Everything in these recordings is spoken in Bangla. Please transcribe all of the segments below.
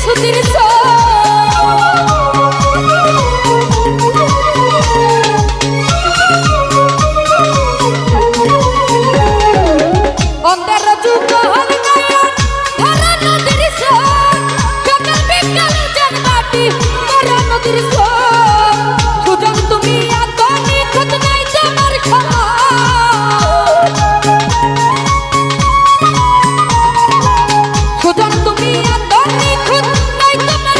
সুতির অন্তর যুগ হল নয়ন ধরা নদীর সোন সকাল বিকাল জান মাটি ধরা নদীর সোন সুজন তুমি এত নিখুঁত নাই তোমার ক্ষমা সুজন তুমি এত নিখুঁত নাই তোমার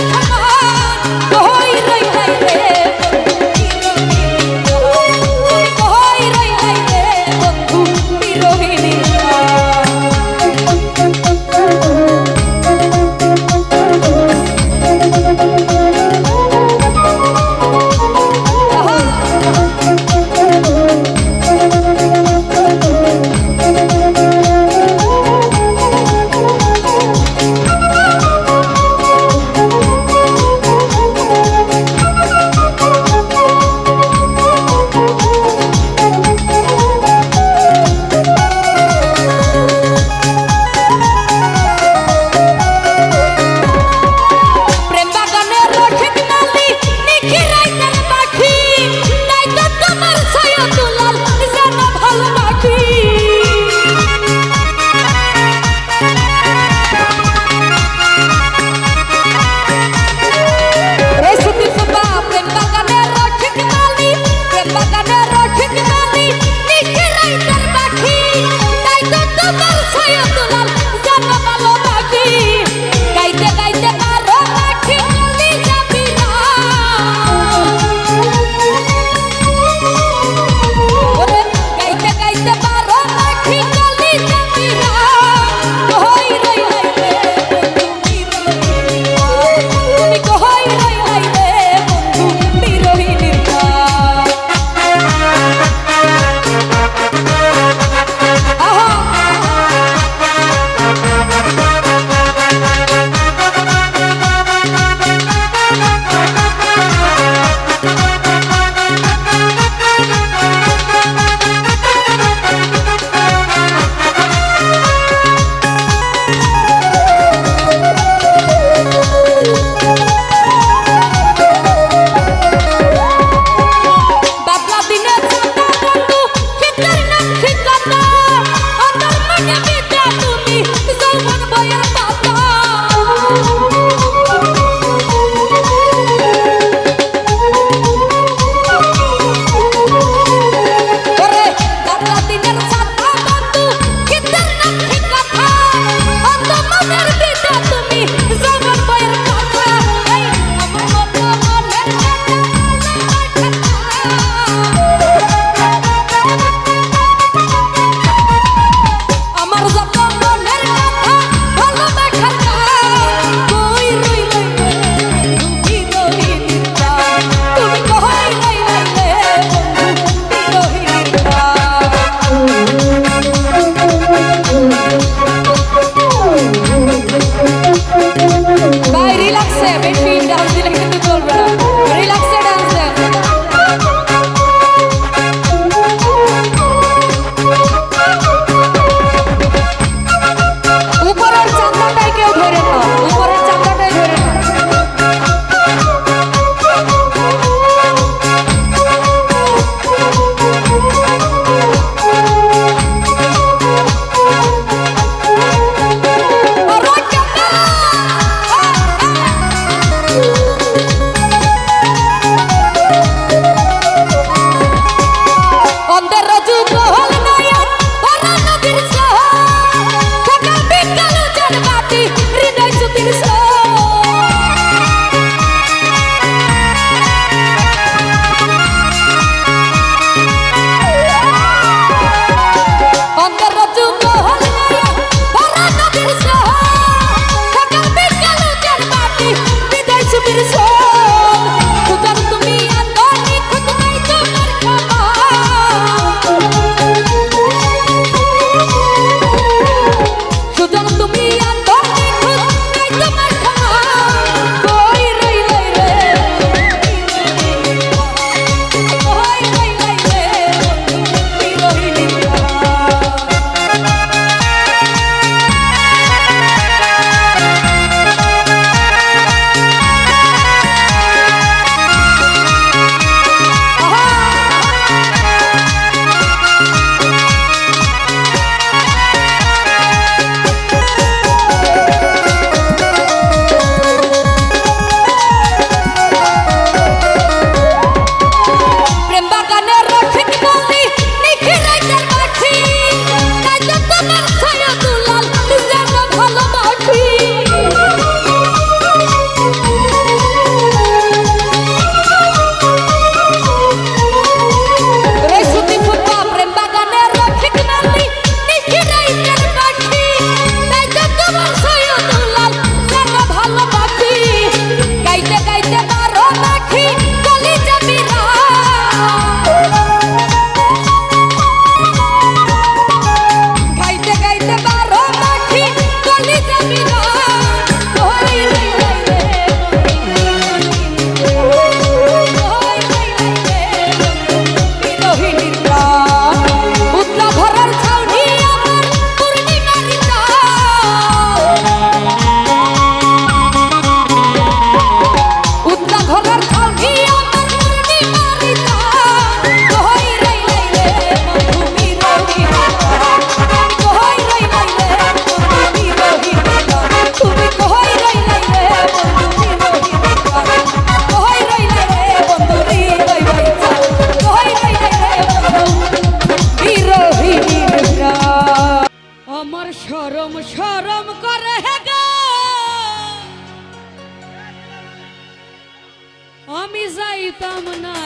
আমি যাইতাম না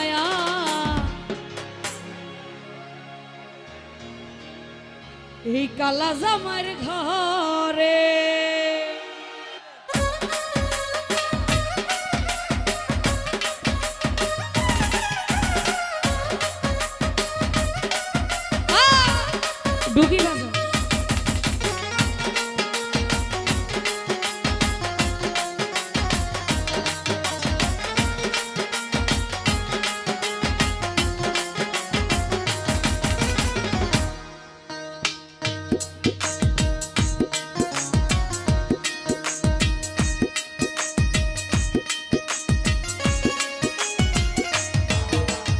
এই কালা জামার ঘরে। ডুগি বাজো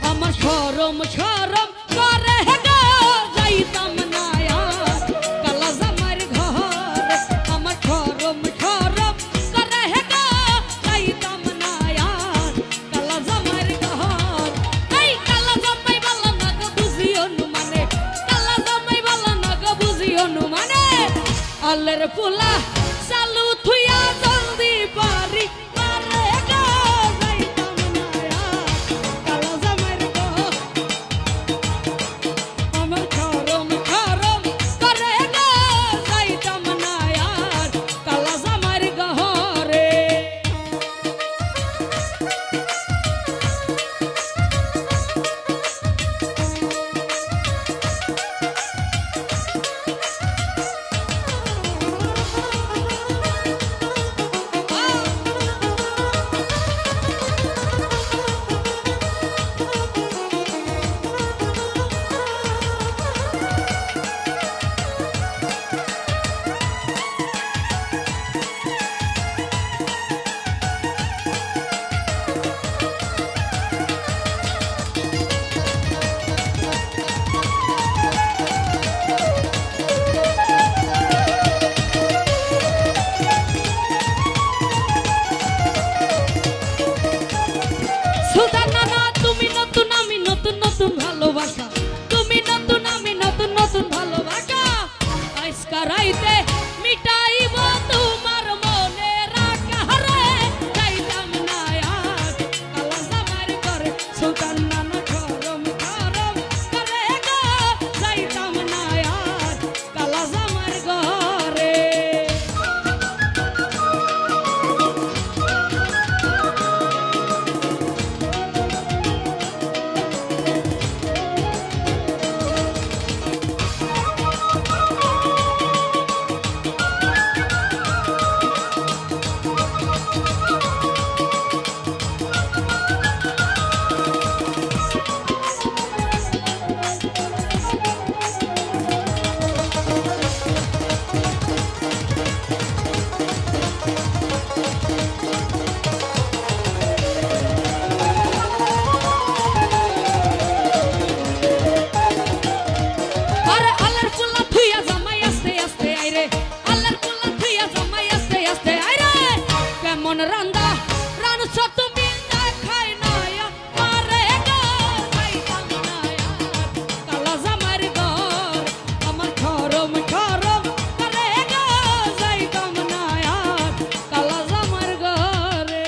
আমার শরম শরম করে গো যাইতাম না কালা জামার ঘরে। আমার শরম শরম করে গো যাইতাম না কালা জামার ঘর। এই কালা জামাই বালা না গো বুঝিও নু মানে, কালা জামাই বালা না গো বুঝিও নু মানে। আলের পোলা চালু থুইয়া জলদি পারি পারে গো যাইতাম না কালা জামার ঘর। আমার শরম শরম করে গো যাইতাম না কালা জামার ঘরে। ভালোবাসা তুমি নতুন আমি নতুন নতুন ভালোবাসা আজকা রাইতে মিটাইব তোমার মনে রাখা রে যাইতাম না কালা জামার ঘরে। সুলতান নানা শরম শরম করে গো যাইতাম না কালা জামার ঘরে। রান্দা রানছ তুমি দেখাই নয়া মারে গো যাইতাম না কালা জামার ঘর। আমার শরম শরম করে গো যাইতাম না কালা জামার ঘরে।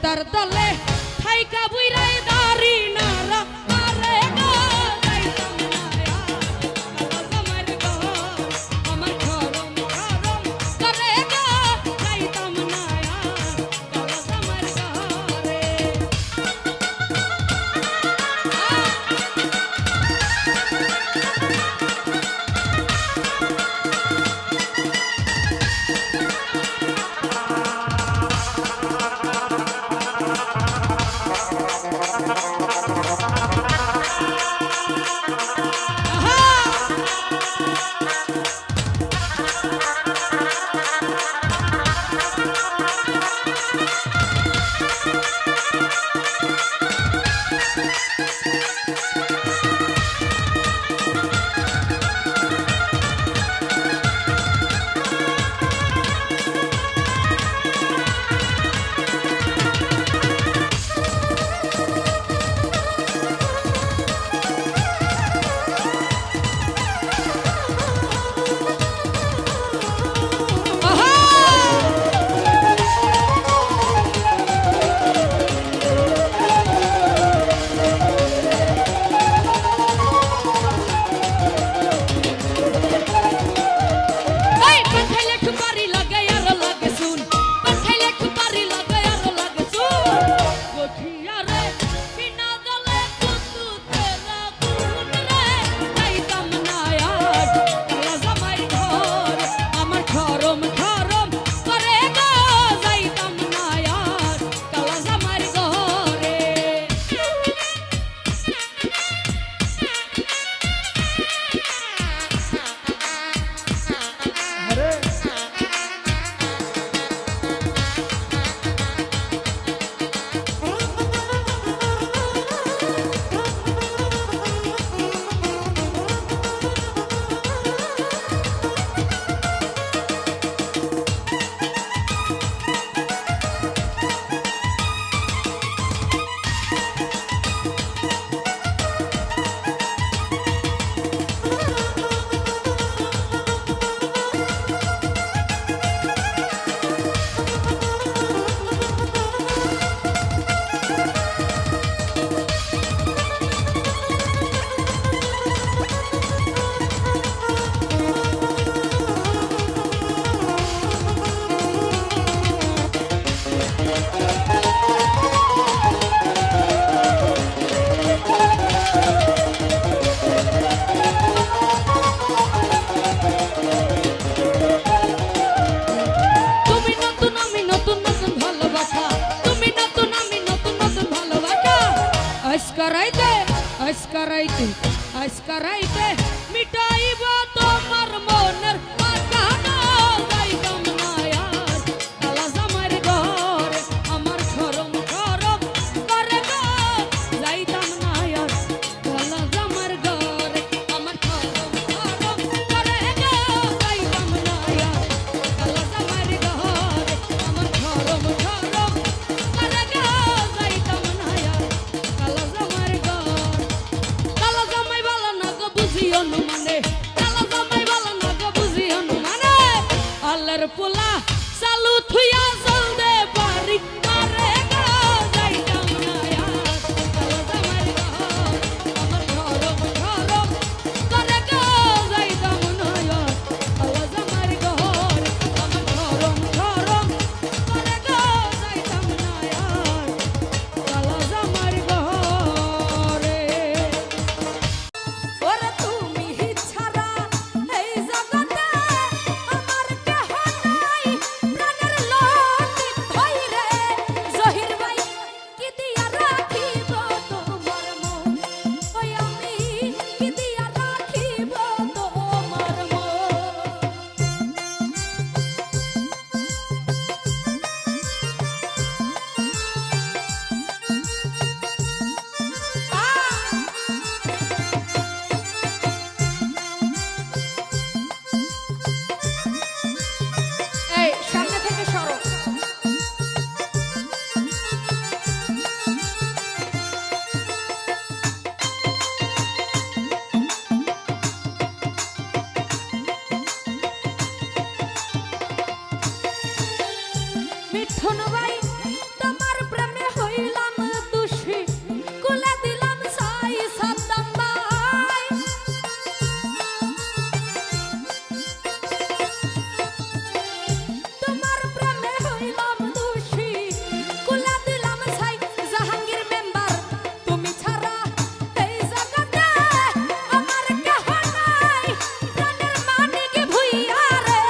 তার দলে থাইকা বুইরাই দাড়ি নারা মারে গো যাইতাম না কালা জামার ঘর। আমার শরম শরম করে গো যাইতাম না কালা জামার ঘর। তুমি নতুন আমি নতুন নতুন ভালোবাসা, তুমি নতুন আমি নতুন নতুন ভালোবাসা। আজকা রাইতে মিটাইব তোমার মনের আশা। যাইতাম না আর কালা জামাইর ঘরে, আমার শরম শরম করে গো। যাইতাম না আর কালা জামাইর ঘরে, আমার শরম শরম করে গো। যাইতাম না আর কালা জামাইর ঘরে, আমার শরম শরম করে গো। যাইতাম না আর কালা জামাইর ঘরে। কালা জামাই ভালো না গো বুঝি অনুমানে, কালা জামাই ভালো না গো বুঝি অনুমানে। আল্লাহর পোলা চালু থুইয়া জল দে বাড়ি করে গো। যাইতাম না আর কালা জামাইর ঘর, আমার শরম শরম করে গো। যাইতাম না আর কালা জামাইর ঘর, আমার শরম শরম করে গো। যাইতাম না আর কালা জামাইর ঘরে। ওরে তুমি ছাড়া এই জগতে আমার কেহ নাই, প্রাণের লতি ধইরে জহির ভাই কি দিয়া রাখিব তোমার মন, ওই আমি কি দিয়া রাখিব তোমার মন। এই সামনে থেকে সরো। মিঠুন ভাই তোমার প্রেমে হইলাম দোষী, কুলে দিলাম সাই সাদ্দাম ভাই। তোমার প্রেমে হইলাম দোষী, কুলে দিলাম সাই জাহাঙ্গীর মেম্বার। তুমি ছাড়া এই জগতে আমার কেহ নাই, প্রাণের মানিক ভুইয়া রে।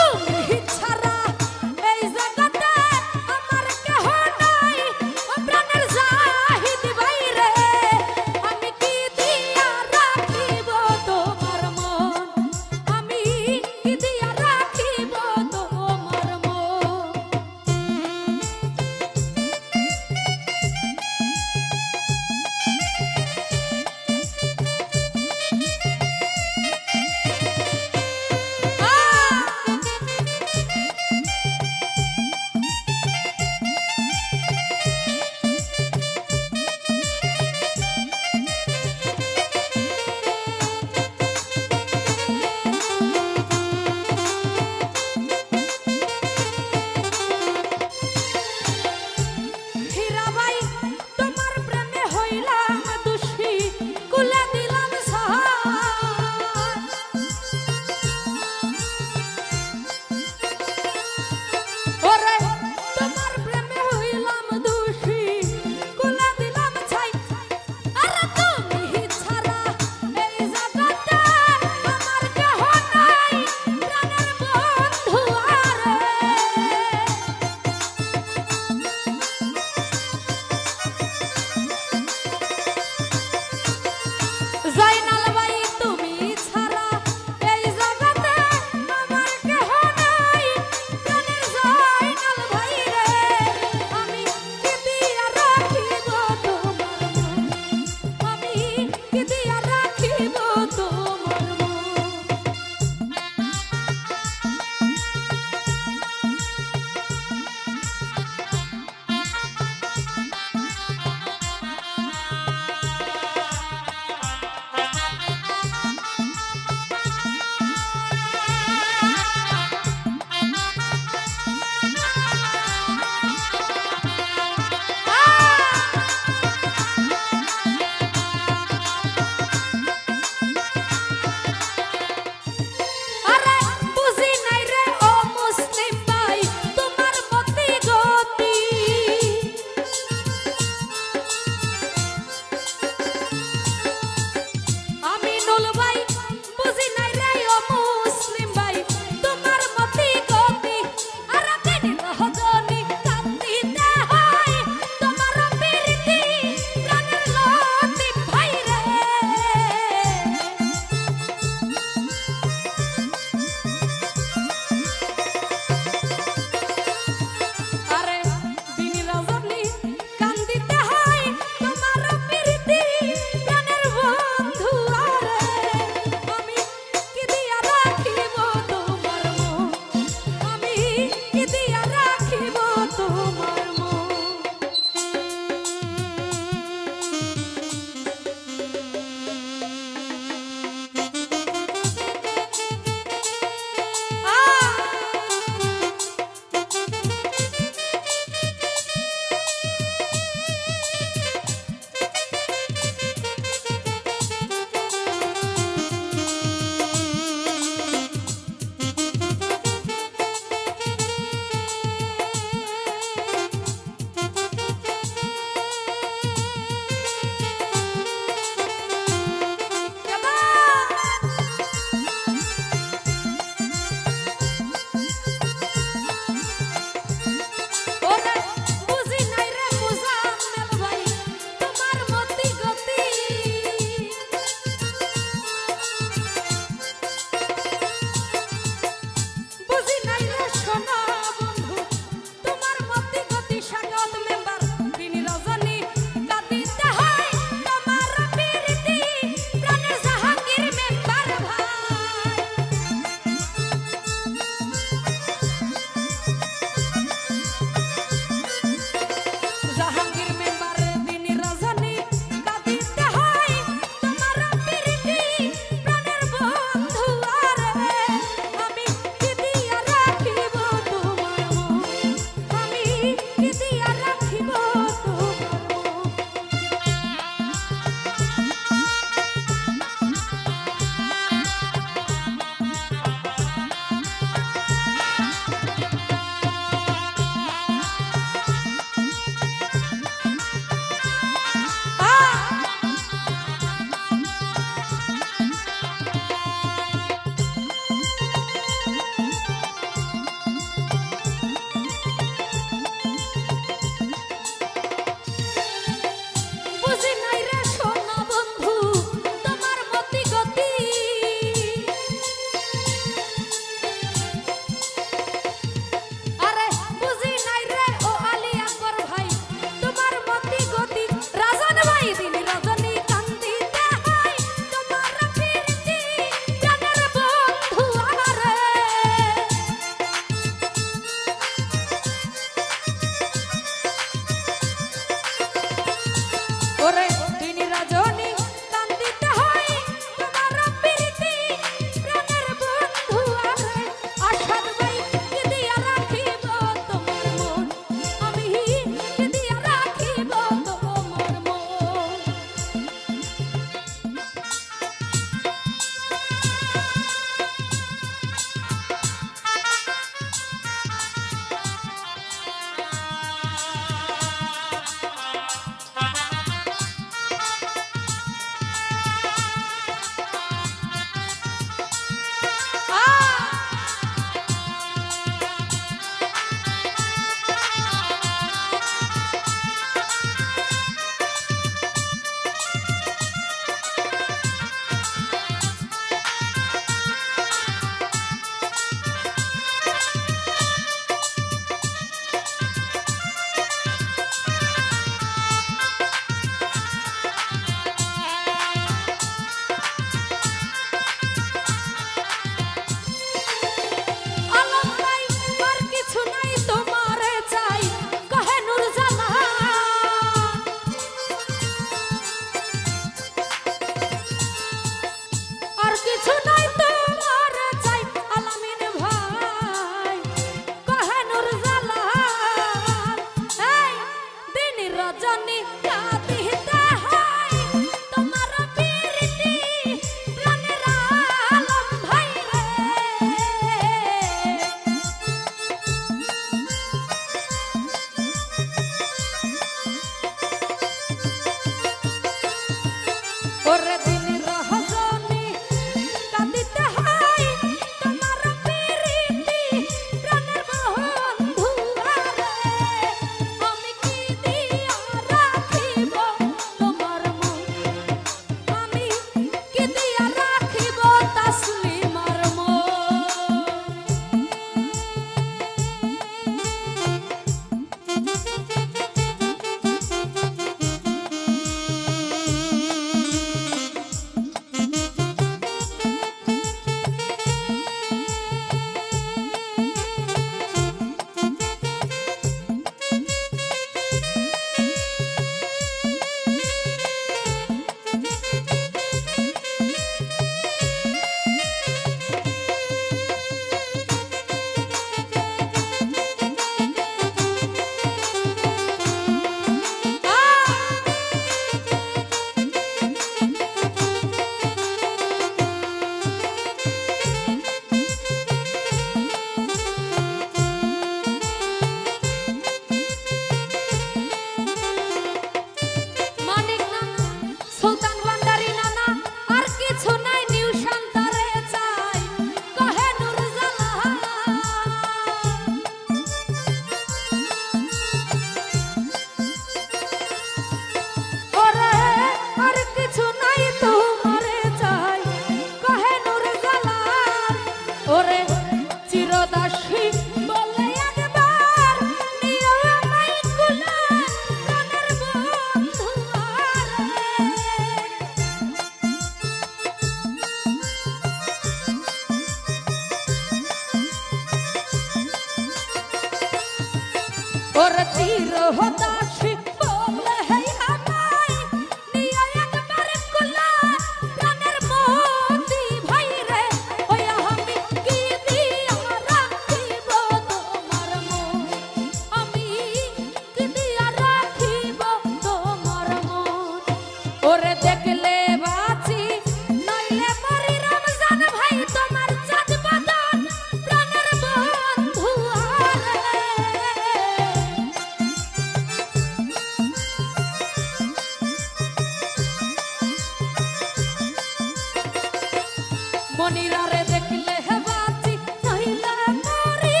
মনিরারে দেখলে হে বাঁচি নইলে মরি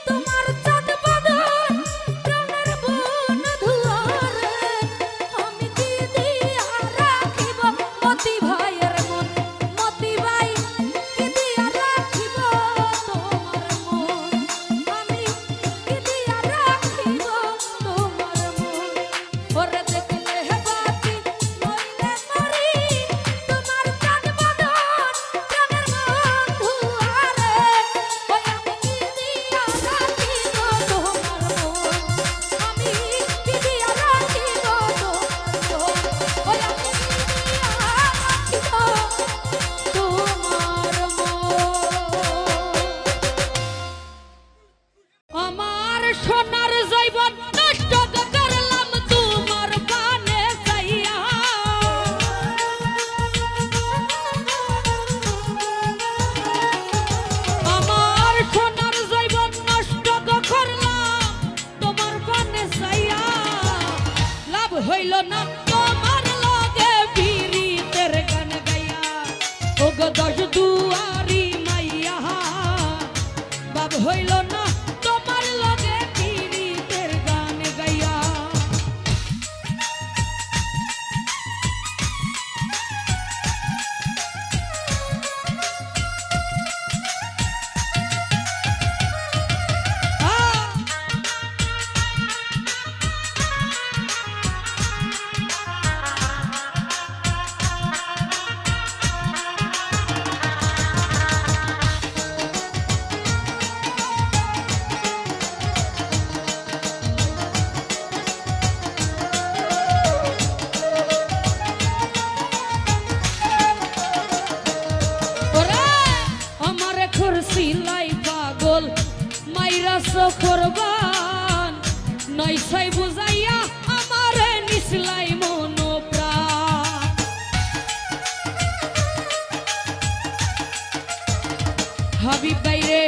তোমার চাঁদ বাঁধন প্রাণের বন্ধুয়ারে আমি কি দিয়া রাখিব মতি ভাইয়ের মন মতি ভাই কি দিয়া রাখিব তোমার মন আমি কি দিয়া রাখিব তোমার মন ওরে দেখলে হে বাঁচি নইলে মরি তোমার চাঁদ বাঁধন প্রাণের বন্ধুয়ারে ওই আমি কি দিয়া রাখিব তোমার মন আমি কি দিয়া রাখিব তোমার মন ওই আমি কি দিয়া রাখিব তোমার মন আমার সোনার জৈবন নষ্ট করলাম তোমার পানে যাইয়া আমার সোনার জৈবন নষ্ট করলাম তোমার পানে যাইয়া লাভ হইল না তোমার লগে পীড়িতের গান গাইয়া ওগো দশ দুয়ারি মাইয়া বাব হইল না তোমার লগে পীড়িতের গান গাইয়া ওরে আমারে খুরসিলাই পাগল মাইরা সখরবান নইছাই বুঝাইয়া আমারে নিসলাই মন প্রাণ হাবিব বাইরে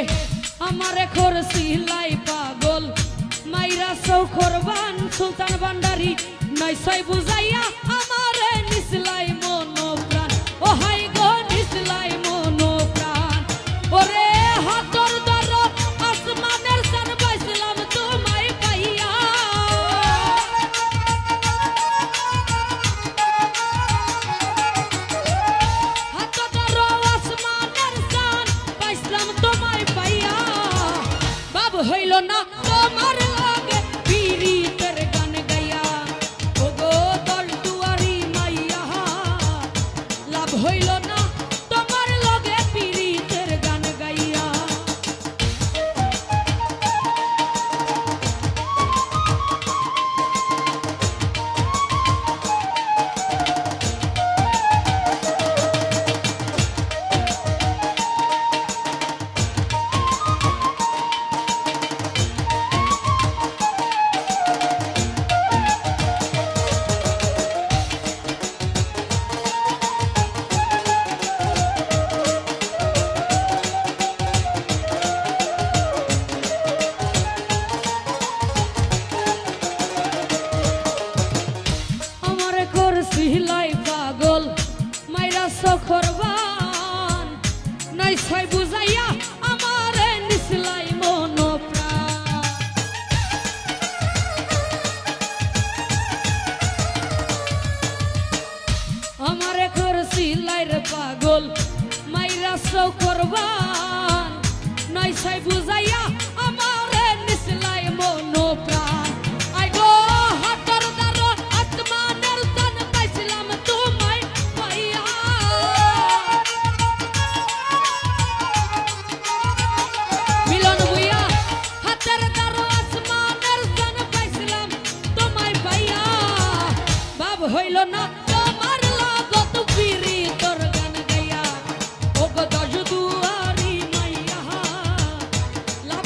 আমারে খুরসিলাই পাগল মাইরা সখরবান সুলতান ভান্ডারি নইছাই বুঝাইয়া আমারে নিসলাই মন প্রাণ ও হাই গো নিসলাই মন প্রাণ ওরে হাতর দর আসমানের সান বাইছিলাম তোমায় পাইয়া হাতর দর আসমানের সান বাইছিলাম তোমায় পাইয়া বাব হইল না তোমার লগে পীড়িতের গান গাইয়া ওগো দশ দুয়ারি মাইয়া লাভ হইল না তোমার লগে পীড়িতের গান গাইয়া আমারে করছিলাই পাগল মাইরা সখরবান নাইছাই বুঝাইয়া আমারে নিসলাই মন প্রাণ আমারে করছিলাই রে পাগল মাইরা সখরবান নাইছাই বুঝাইয়া আমারে নিসলাই মন প্রাণ আই গো হাতর দার আত্মানের দান পাইছিলাম তোমায় পাইয়া মিলন ভুইয়া হাতের দার আসমানের দান পাইছিলাম তোমায় পাইয়া বাব হইল না তোমার লাগত পীড়িতর গান গাইয়া ওগো দশ দুয়ারি মাইয়া লাভ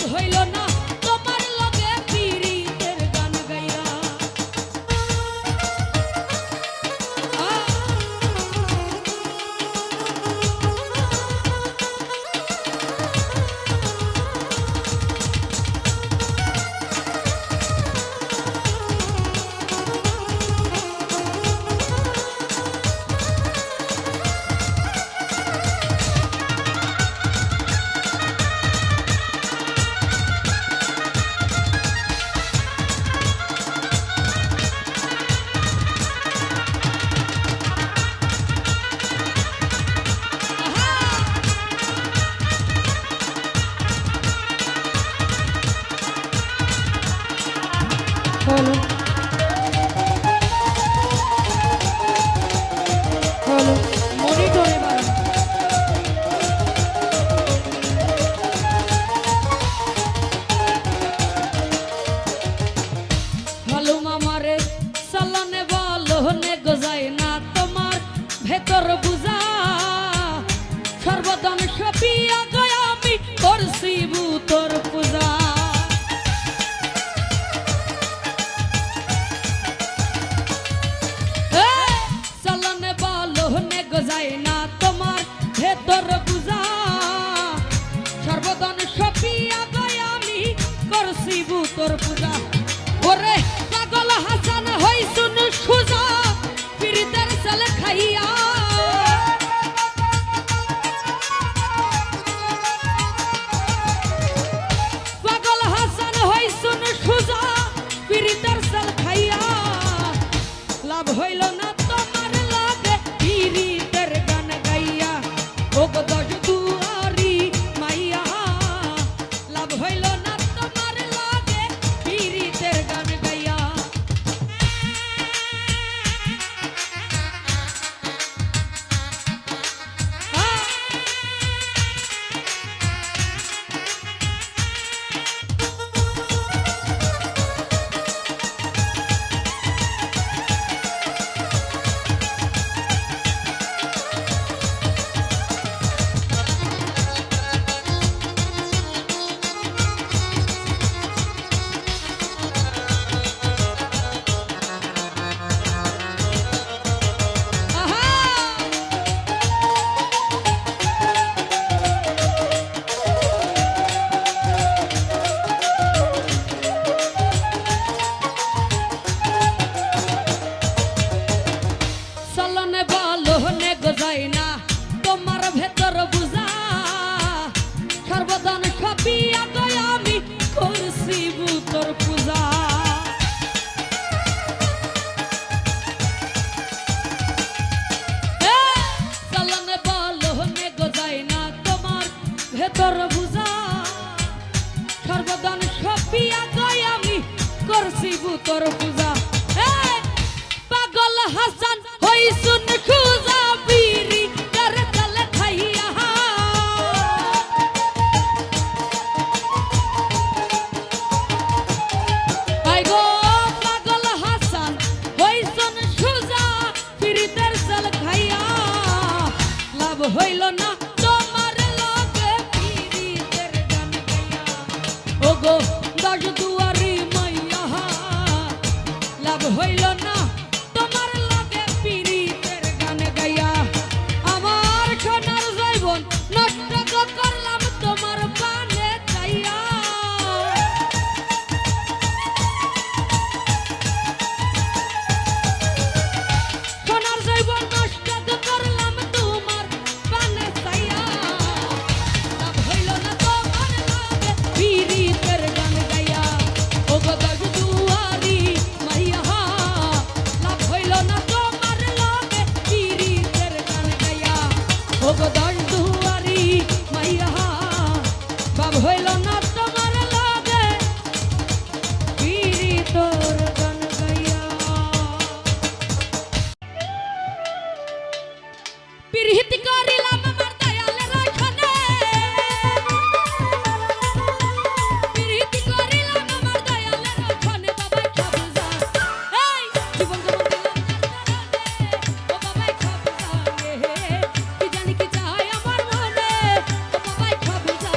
বুঝা সর্বদান সপিয়া গয়া আমি করছি তোর পূজা চলনে বলনে গজাই না তোমার ভেতর বুঝা সর্বদান সপিয়া গয়া আমি করছি তোর পূজা ওরে পাগল হাসান হই শুন সুজা পিরিতের চল খাইয়া পাগল হাসান হই শুন সুজা পিরিতের চল খাইয়া লাভ হইল না তোমার লাগে পিরিতের গান গাইয়া ও গো দশ দুয়ারি মাইয়া লাভ হইল না তোমার লাগে পিরিতের গান গাইয়া চলনে বলনে গজাই না তোমার ভেতর বুঝা সর্বদান সপিয়া গয়া আমি করছি তোর পূজা চলনে বলনে গজাই না তোমার ভেতর বুঝা সর্বদান সপিয়া গয়া আমি করছি তোর পূজা পাগল হাসান হই শুন খুজা বিরি কর চল খাইয়া আই গো পাগল হাসান হই শুন সুজা পিরিতের চল খাইয়া লাভ হইল না তোমার লাগে পিরিতের গান গাইয়া ও গো দশ দুয়ারি মাইয়া লাভ হইল না তোমার লাগে পিরিতের গান গাইয়া আমার সোনার জৈবন নষ্ট করলাম তোমার পানে চাইয়া সোনার জৈবন নষ্ট করলাম তোমার পানে চাইয়া লাভ হইল না তোমার লাগে পিরিতের গান গাইয়া ও গো দশ দুয়ারি মাইয়া লাভ হইল না তোমার লাগে পিরিতের গান গাইয়া ও গো দশ দুয়ারি মাইয়া লাভ হইল না তোমার লাগে পিরিতের গান গাইয়া পিরিত করিলাম আমার দয়ালের ওখানে পিরিত করিলাম আমার দয়ালের ওখানে বাবা খাবুজা এই জীবন জীবন দিলাম ও বাবা খাবুজা কি জানি কি চাই আমার মনে ও বাবা খাবুজা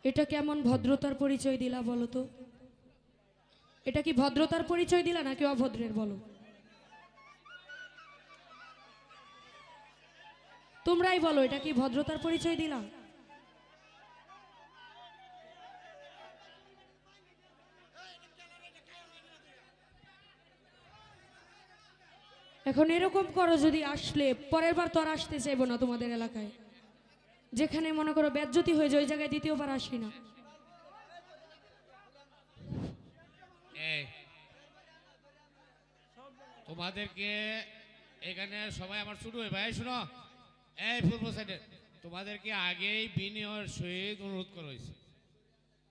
এটা কেমন ভদ্রতার পরিচয় দিলা বলো তো? এটা কি ভদ্রতার পরিচয় দিলা নাকি অভদ্রের বলো? তোমরাই বলো, এটা কি ভদ্রতার পরিচয় দিলা? এখন এরকম করো, যদি আসলে পরের বার তো আর আসতে চাইবো না তোমাদের এলাকায়। যেখানে মনে করো বেজ্জতি হয়ে যায় ওই জায়গায় দ্বিতীয়বার আসি না। তোমাদেরকে এখানে সবাই আমার ছোট হয়ে ভাই শুনো, এই পূর্ব সাইডে তোমাদেরকে আগেই বিনয়ের সহিত অনুরোধ করা হয়েছে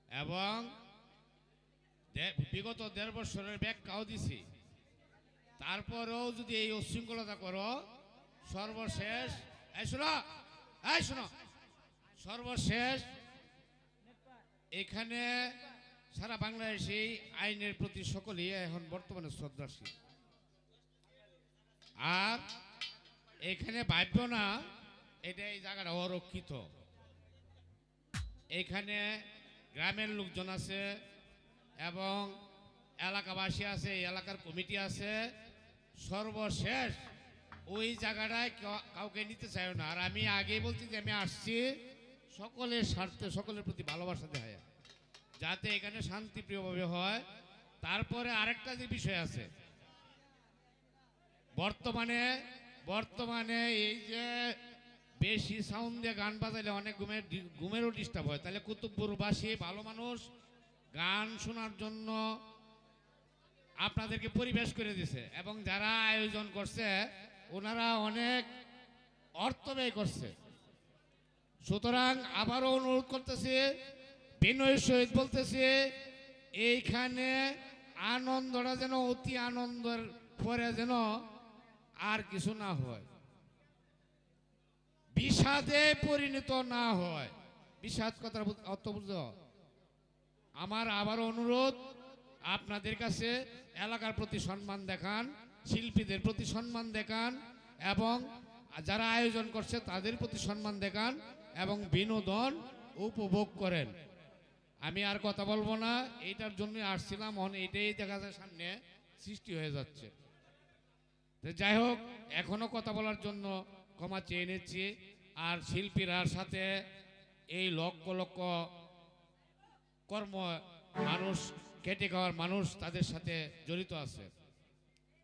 এবং বিগত 1.5 বছরের ব্যাখ্যাও দিছি। তারপরেও যদি এই উচ্ছৃঙ্খলতা করো, সর্বশেষ এই শোনো সর্বশেষ এখানে সারা বাংলাদেশে আইনের প্রতি সকলেই এখন বর্তমানে শ্রদ্ধাশীল। আর এখানে ভাবব না এটা এই জায়গাটা অরক্ষিত। এখানে গ্রামের লোকজন আছে এবং এলাকাবাসী আছে, এলাকার কমিটি আছে। সর্বশেষ ওই জায়গাটায় কাউকে নিতে চাই না। আর আমি আগেই বলছি যে আমি আসছি সকলের স্বার্থে, সকলের প্রতি ভালোবাসা দেখায় যাতে এখানে শান্তিপ্রিয়ভাবে হয়। তারপরে আরেকটা যে বিষয় আছে, বর্তমানে এই যে বেশি সাউন্ড দিয়ে গান বাজাইলে অনেক ঘুমেরও ডিস্টার্ব হয়। তাহলে কুতুবপুরবাসী ভালো মানুষ গান শোনার জন্য আপনাদেরকে পরিবেশ করে দিছে এবং যারা আয়োজন করছে ওনারা অনেক অর্থ ব্যয় করছে। সুতরাং আবারও অনুরোধ করতেছি, বিনয়ের সহিত বলতেছি, এইখানে আনন্দটা যেন অতি আনন্দের পরে যেন আর কিছু না হয়, বিষাদে পরিণত না হয়। বিষাদ কথার অর্থ বুঝো। আমার আবারও অনুরোধ আপনাদের কাছে, এলাকার প্রতি সম্মান দেখান, শিল্পীদের প্রতি সম্মান দেখান এবং যারা আয়োজন করছে তাদের প্রতি সম্মান দেখান এবং বিনোদন উপভোগ করেন। আমি আর কথা বলবো না, এইটার জন্য আসছিলাম। এইটাই দেখা যায় সামনে সৃষ্টি হয়ে যাচ্ছে। যাই হোক, এখনো কথা বলার জন্য ক্ষমা চেয়ে নিচ্ছি। আর শিল্পীরার সাথে এই লক্ষ লক্ষ কর্ম মানুষ, কেটে খাওয়ার মানুষ তাদের সাথে জড়িত আছে।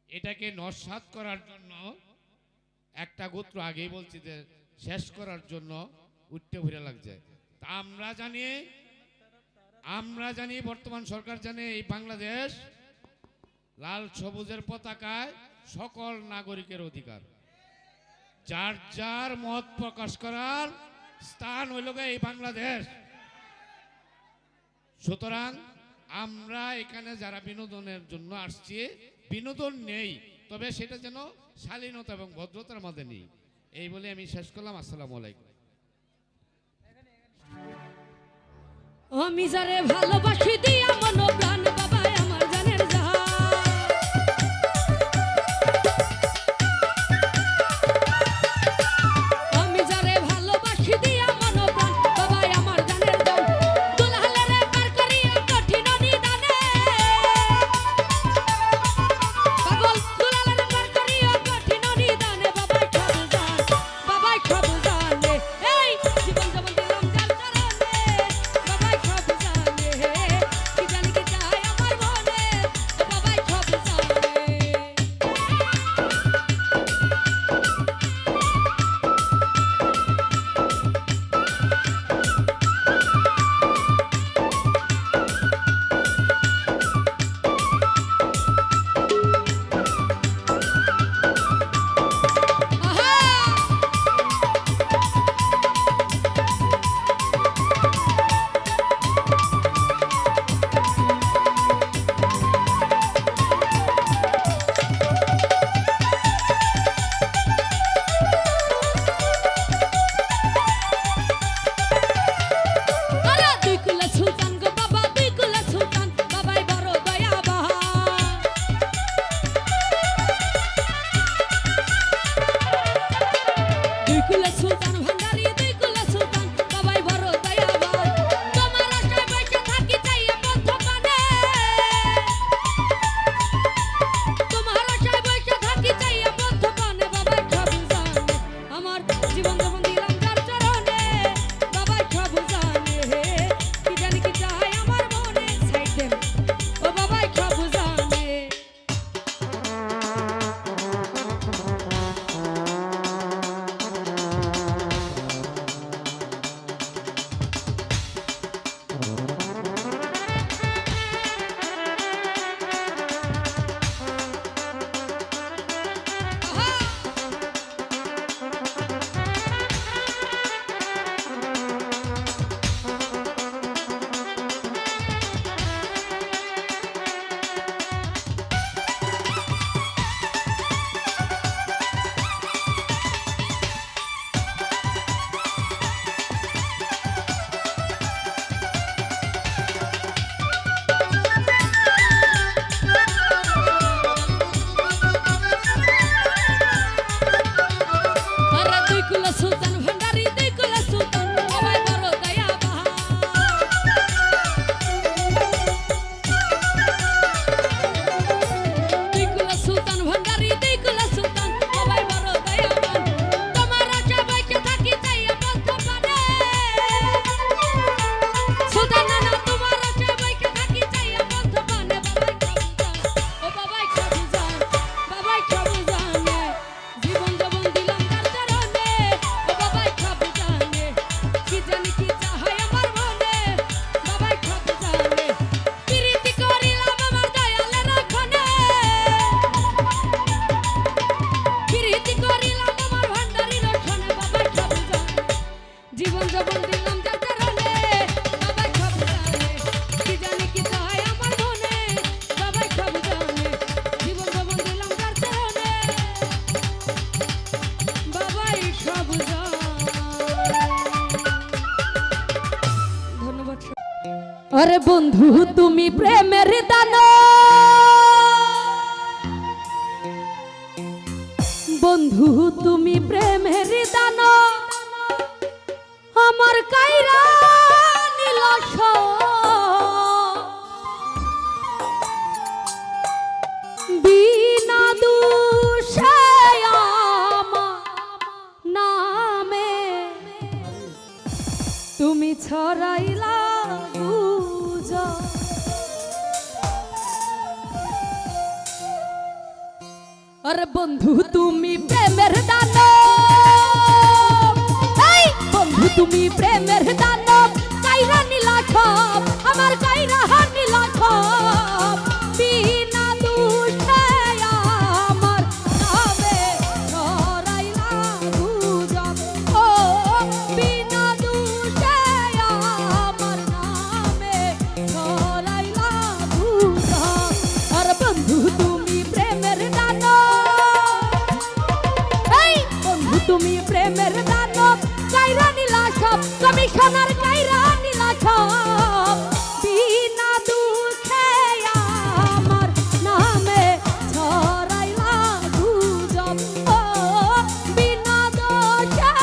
এটাকে নস্যাৎ করার জন্য একটা গোত্র আগেই বলছি যে শেষ করার জন্য উঠতে ঘুরে লাগছে। তা আমরা জানি বর্তমান সরকার জানে এই বাংলাদেশ লাল সবুজের পতাকায় সকল নাগরিকের অধিকার, যার যার মত প্রকাশ করার স্থান হইল এই বাংলাদেশ। সুতরাং আমরা এখানে যারা বিনোদনের জন্য আসছি, বিনোদন নেই, তবে সেটা যেন শালীনতা এবং ভদ্রতার মধ্যে নেই। এই বলে আমি শেষ করলাম। আসসালামু আলাইকুম। আমি যারে ভালোবাসি দিয়া মন প্রাণ বাবা আমার জানের জাহান, আমি যারে ভালোবাসি দিয়া মন প্রাণ বাবা আমার জানের জান, দুলালেরে পার করিয়া কঠিন নিদানে, পাগল দুলালেরে পার করিয়া কঠিন নিদানে, বাবাই সব জানে এই জীবন যেমন দিলাম যার চরণে, বাবাই সব জানে কি জানি কি আরে বন্ধু তুমি প্রেমের দানো, বন্ধু তুমি প্রেমের দানো, আমার কাইরা নীলস বিনা দোষে আমার নামে তুমি ছড়াইলা গুজব। আরে বন্ধু তুমি প্রেমের দানো, এই বন্ধু তুমি প্রেমের দানো, কাইরা নীলা সব আমার কাইরা নীলা সব বিনা দোষে আমার নামে ছড়াইলা গুজব। ও বিনা দোষে আমার নামে ছড়াইলা গুজব। আর বন্ধু তুমি প্রেমের দানো, এই বন্ধু তুমি প্রেমের দানো, কাইরা নীলা সব কমিশনার কাইরা নীলা সব বিনা দুঃখে আমার নামে ছড়াইলা গুজব। ও বিনা দোষে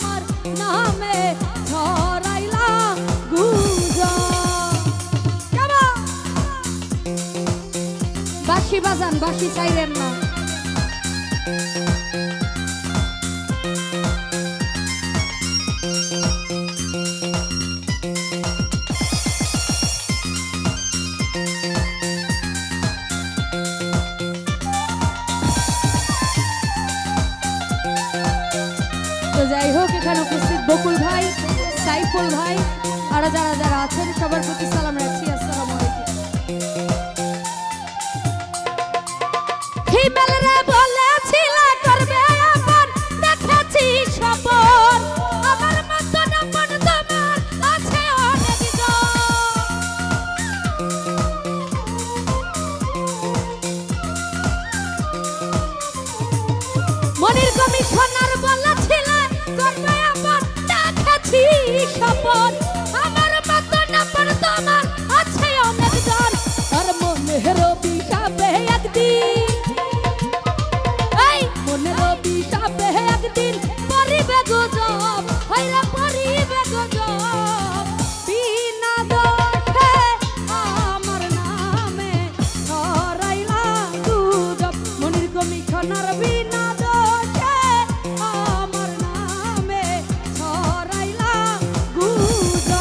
আমার নামে ছড়াইলা গুজব। বাঁশি বাজান, বাঁশি চাইলেন না। তো যাই হোক, এখানে উপস্থিত বকুল ভাই, সাইফুল ভাই, আরো যারা যারা আছেন সবার প্রতি সালাম রাখছি। আসসালামু আলাইকুম। হিমেলরে বলেছিল করবে আপন, দেখেছি সপন, আমার মতো আপন তোমার আছে অনেক জন। মনির কমিশনার বলেছিল করবে আপন, দেখেছি সপন, আমার মতো আপন তোমার আছে অনেক জন। আর মনের অভিশাপে একদিন, এই মনের অভিশাপে একদিন পরিবে গুজব, হইরা পরিবে গুজব। বিনা দোষে আমার নামে ছড়াইলা গুজব। মনির কমিশনার বিনা দোষে আমার নামে ছড়াইলা গুজব।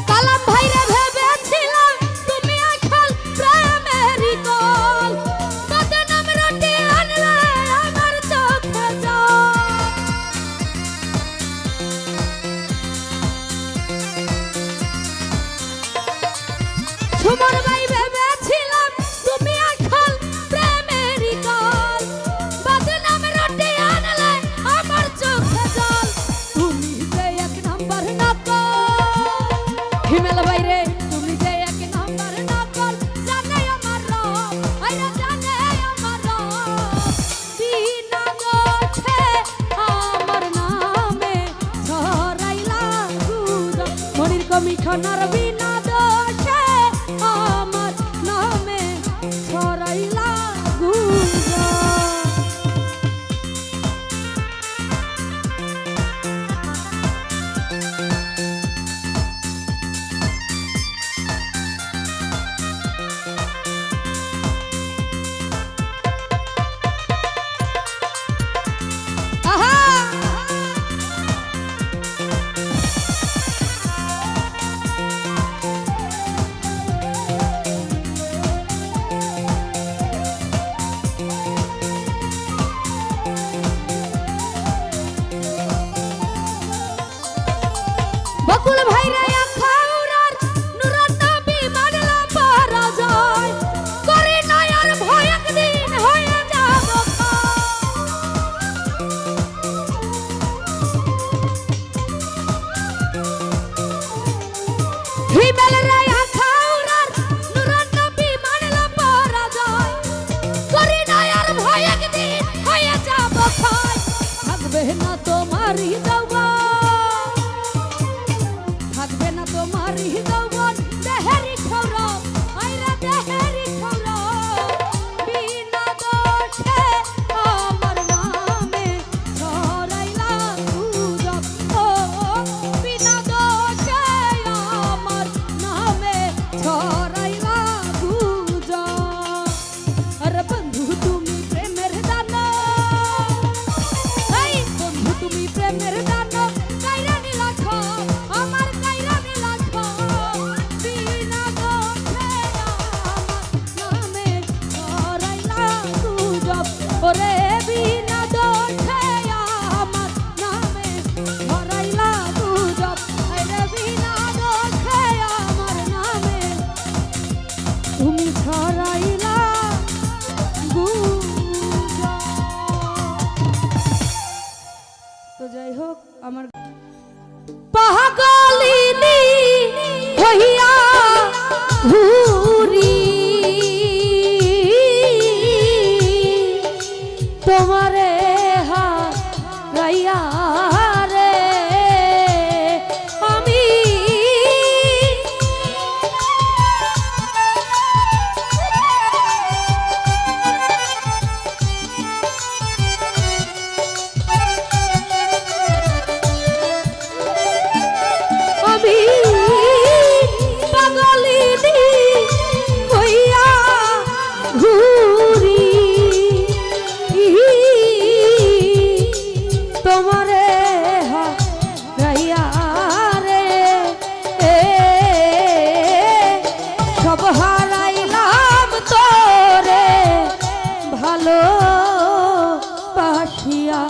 কালাম ভাইরে ভেবেছিলাম তুমি আসল প্রেমেরই কল, বদনাম রটি আনলে আমার চোখে জল। সুমন ভাই ভেবেছিলাম তুমি আসল প্রেমেরই কল, বদনাম রটি আনলে আমার চোখে জল। তুমি যে এক নাম্বার নকল, হিমেল বাইরে তুমি যে এক নাম্বার নকল, জানে আমার রব, আইরা জানে আমার রব। বিনা দোষে আমার নামে ছড়াইলা গুজব। মনির কমিশনার বিনা দোষে আমার নামে ছড়াইলা গুজব। আহা বকুল ভাইরা আখাউরার নুরাত নবী মানলা পারা যায় করে নয়ার ভয় একদিন হয়ে যাব হিমেল রে আখাউরার নুরাত নবী মানলা পারা যায় করে নয়ার ভয় একদিন হয়ে যাব থাকবে না তোমারই যৌবন থাকবে না তোমারই যৌবন দেহেরি খৌরা আইরা দেহেরি খৌরা বিনা দোষে আমার নামে ছড়াইলা গুজব ও বিনা দোষে আমার নামে ছড়াইলা গুজব আরে বন্ধু তুমি প্রেমের দানা এই বন্ধু তুমি প্রেমের দানা কাইরা নিলা খাও আমার কাইরা নিলা খাও বিনা দোষে আমার নামে ছড়াইলা গুজব ওরে বিনা দোষে আমার নামে ছড়াইলা গুজব আরে বিনা দোষে আমার নামে তুমি ছড়াইলা গুজব তো যাই হোক আমার পাগলিনী হইয়া ঘুরি তোমারে হারাইয়া রে আমি আমি পাগলিনী হইয়া ঘুরি তোমারে হারাইয়া রে সব হারাইলাম তোরে ভালো বাসিয়া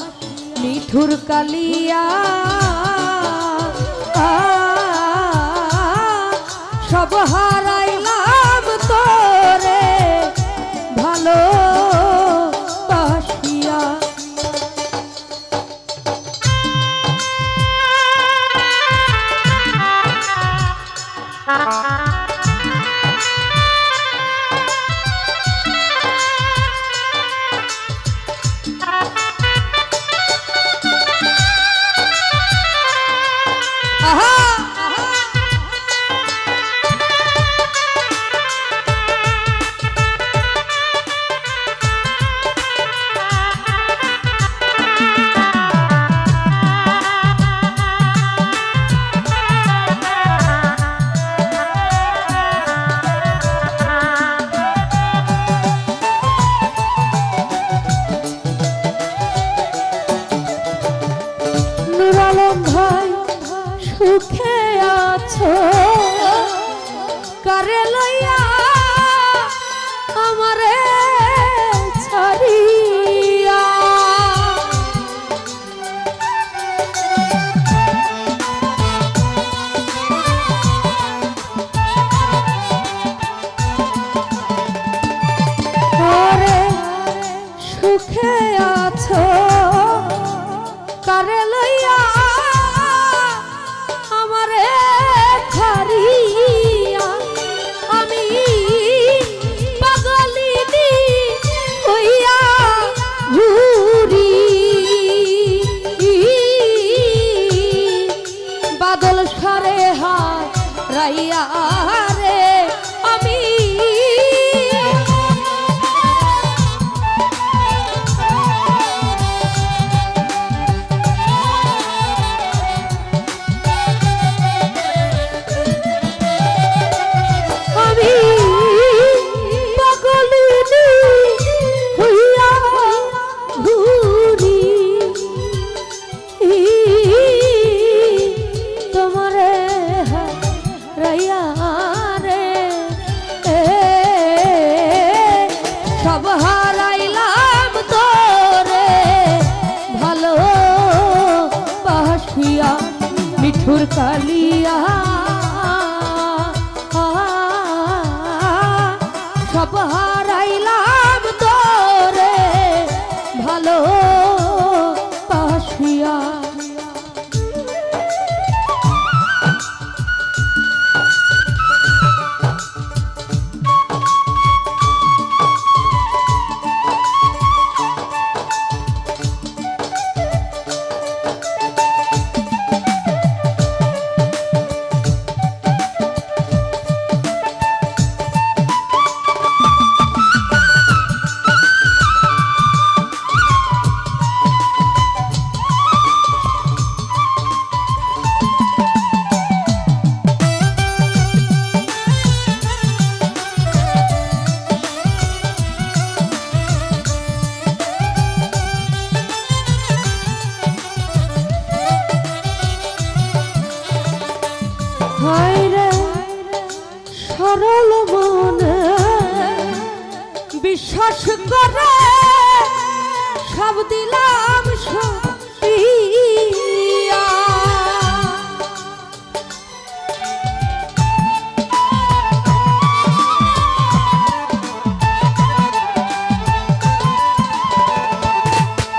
নিঠুর কালিয়া সব হারাইলাম তোরে ভালো বাসিয়া সুখে আছো কারে লইয়া আমারে ছাড়িয়া ওরে সুখে আছো কারে লইয়া আমারে ছাড়িয়া আমি পাগলিনী হইয়া ঘুরি বাদল সারে হারাইয়া রে আমি মিঠুর কালিয়া বিশ্বাস করে সব দিলাম সইয়া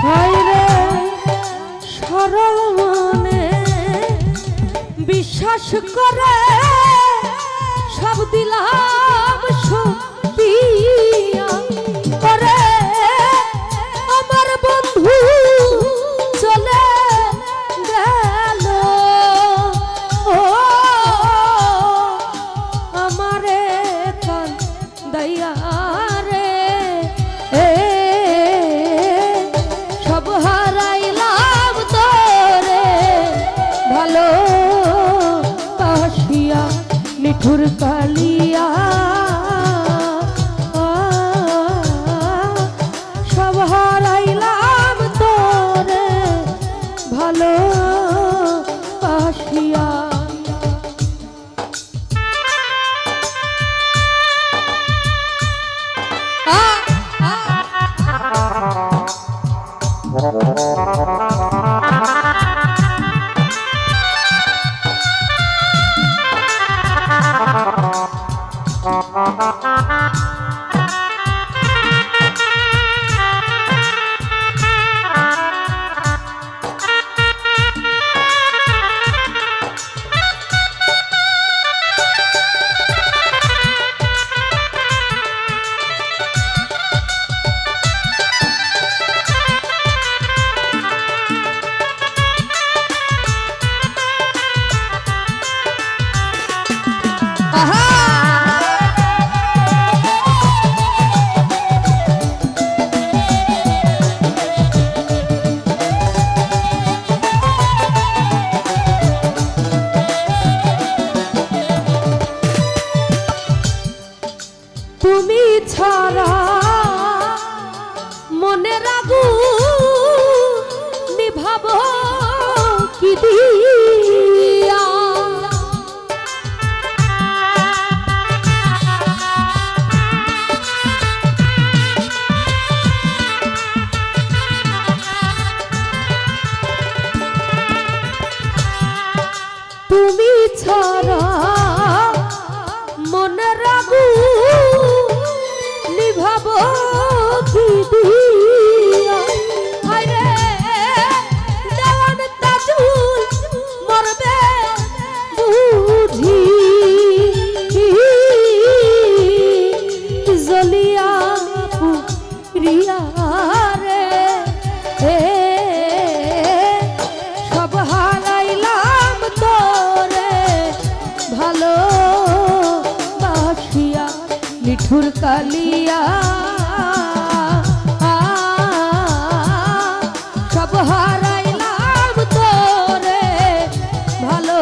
হায়রে সরল মনে বিশ্বাস করে সব দিলাম সইয়া করে আমার বন্ধু চলে গেল ও আমারে কান দয়া রে সব হারাইলাম তোরে ভালো বাসিয়া নিঠুর কালিয়া সব হারাইলাম তোরে ভালো বাসিয়া তুমি ছাড়া মনে রাগু নিভাবো কি দিয়া তুমি ছাড়া মনে রাগু নিভাবো কি দিয়া হায়রে দেওয়ান তাজুল মরবে বুঝি জলিয়া প্রিয়া রে সব হারাইলাম তোরে ভালো বাসিয়া নিঠুর কালিয়া সব হারাইলাম তোরে ভালো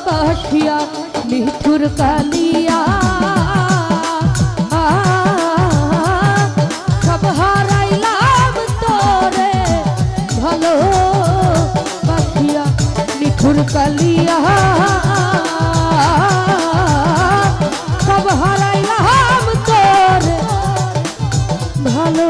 বাসিয়া নিঠুর কালিয়া সব হারাইলাম তোরে ভালো বাসিয়া নিঠুর কালিয়া সব হারাইলাম তোরে ভালো